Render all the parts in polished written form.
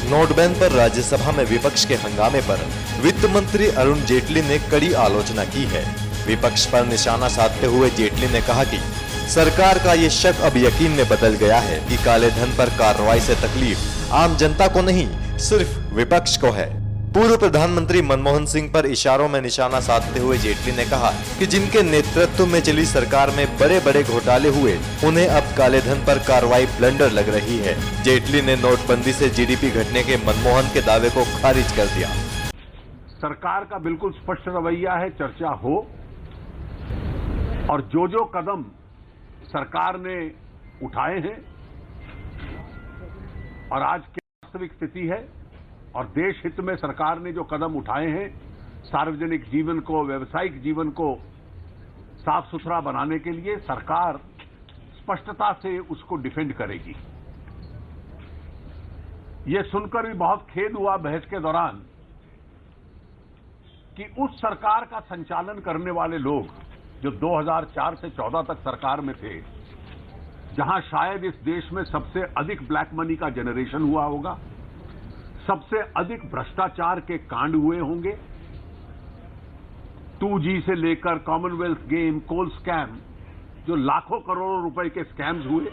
नोटबैन पर राज्यसभा में विपक्ष के हंगामे पर वित्त मंत्री अरुण जेटली ने कड़ी आलोचना की है। विपक्ष पर निशाना साधते हुए जेटली ने कहा कि सरकार का ये शक अब यकीन में बदल गया है कि काले धन पर कार्रवाई से तकलीफ आम जनता को नहीं, सिर्फ विपक्ष को है। पूर्व प्रधानमंत्री मनमोहन सिंह पर इशारों में निशाना साधते हुए जेटली ने कहा कि जिनके नेतृत्व में चली सरकार में बड़े बड़े घोटाले हुए, उन्हें अब काले धन पर कार्रवाई ब्लंडर लग रही है। जेटली ने नोटबंदी से जीडीपी घटने के मनमोहन के दावे को खारिज कर दिया। सरकार का बिल्कुल स्पष्ट रवैया है, चर्चा हो, और जो कदम सरकार ने उठाए हैं और आज की वास्तविक स्थिति है और देश हित में सरकार ने जो कदम उठाए हैं, सार्वजनिक जीवन को, व्यवसायिक जीवन को साफ सुथरा बनाने के लिए सरकार स्पष्टता से उसको डिफेंड करेगी। ये सुनकर भी बहुत खेद हुआ बहस के दौरान कि उस सरकार का संचालन करने वाले लोग जो 2004 से 14 तक सरकार में थे, जहां शायद इस देश में सबसे अधिक ब्लैक मनी का जनरेशन हुआ होगा, सबसे अधिक भ्रष्टाचार के कांड हुए होंगे, 2G से लेकर कॉमनवेल्थ गेम, कोल स्कैम, जो लाखों करोड़ों रुपए के स्कैम्स हुए,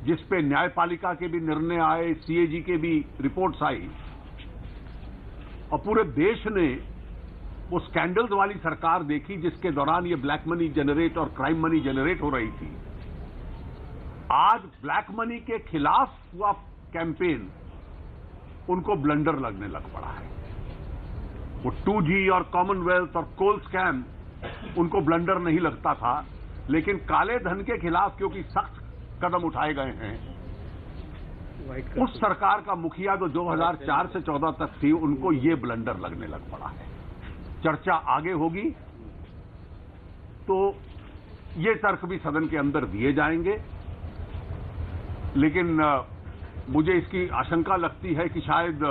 जिस पे न्यायपालिका के भी निर्णय आए, CAG के भी रिपोर्ट्स आई, और पूरे देश ने वो स्कैंडल्स वाली सरकार देखी जिसके दौरान ये ब्लैक मनी जनरेट और क्राइम मनी जनरेट हो रही थी। आज ब्लैक मनी के खिलाफ हुआ कैंपेन उनको ब्लंडर लगने लग पड़ा है। वो 2G और कॉमनवेल्थ और कोल स्कैम उनको ब्लंडर नहीं लगता था, लेकिन काले धन के खिलाफ क्योंकि सख्त कदम उठाए गए हैं, उस सरकार का मुखिया जो 2004 से 14 तक थी, उनको ये ब्लंडर लगने लग पड़ा है। चर्चा आगे होगी तो ये तर्क भी सदन के अंदर दिए जाएंगे, लेकिन मुझे इसकी आशंका लगती है कि शायद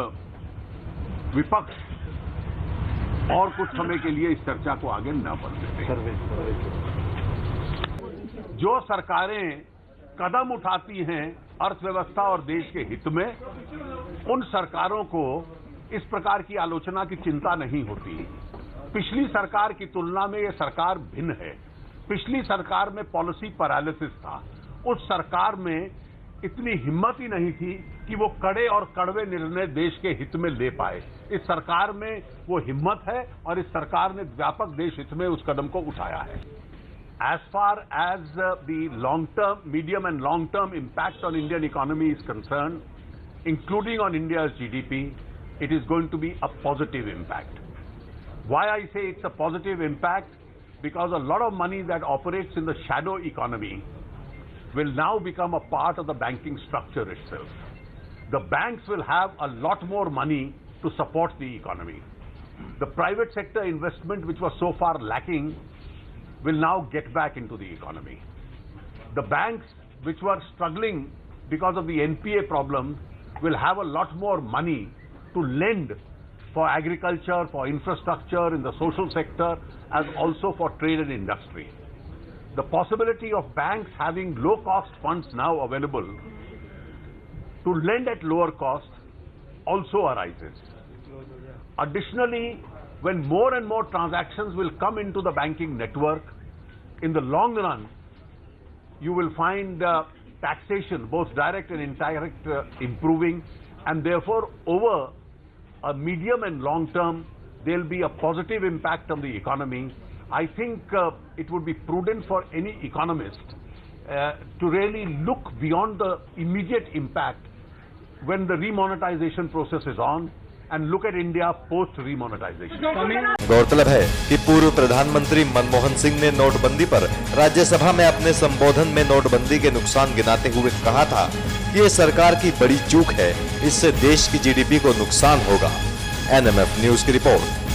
विपक्ष और कुछ समय के लिए इस चर्चा को आगे न बढ़ने दें। जो सरकारें कदम उठाती हैं अर्थव्यवस्था और देश के हित में, उन सरकारों को इस प्रकार की आलोचना की चिंता नहीं होती। पिछली सरकार की तुलना में यह सरकार भिन्न है। पिछली सरकार में पॉलिसी पैरालिसिस था। उस सरकार में इतनी हिम्मत ही नहीं थी कि वो कड़े और कड़वे निर्णय देश के हित में ले पाए। इस सरकार में वो हिम्मत है और इस सरकार ने व्यापक देश हित में उस कदम को उठाया है। As far as the long-term, medium and long-term impact on Indian economy is concerned, including on India's GDP, it is going to be a positive impact. Why I say it's a positive impact? Because a lot of money that operates in the shadow economy will now become a part of the banking structure itself. The banks will have a lot more money to support the economy. The private sector investment, which was so far lacking, will now get back into the economy. The banks, which were struggling because of the NPA problem, will have a lot more money to lend for agriculture, for infrastructure in the social sector, as also for trade and industry. The possibility of banks having low-cost funds now available to lend at lower cost also arises. Additionally, when more and more transactions will come into the banking network, in the long run, you will find taxation, both direct and indirect, improving, and therefore, over a medium and long term, there will be a positive impact on the economy. I think it would be prudent for any economist to really look beyond the immediate impact when the remonetization process is on and look at India post remonetization. गौरतलब है कि पूर्व प्रधानमंत्री मनमोहन सिंह ने नोटबंदी पर राज्यसभा में अपने संबोधन में नोटबंदी के नुकसान गिनाते हुए कहा था कि ये सरकार की बड़ी चूक है, इससे देश की GDP को नुकसान होगा। NMF न्यूज की रिपोर्ट।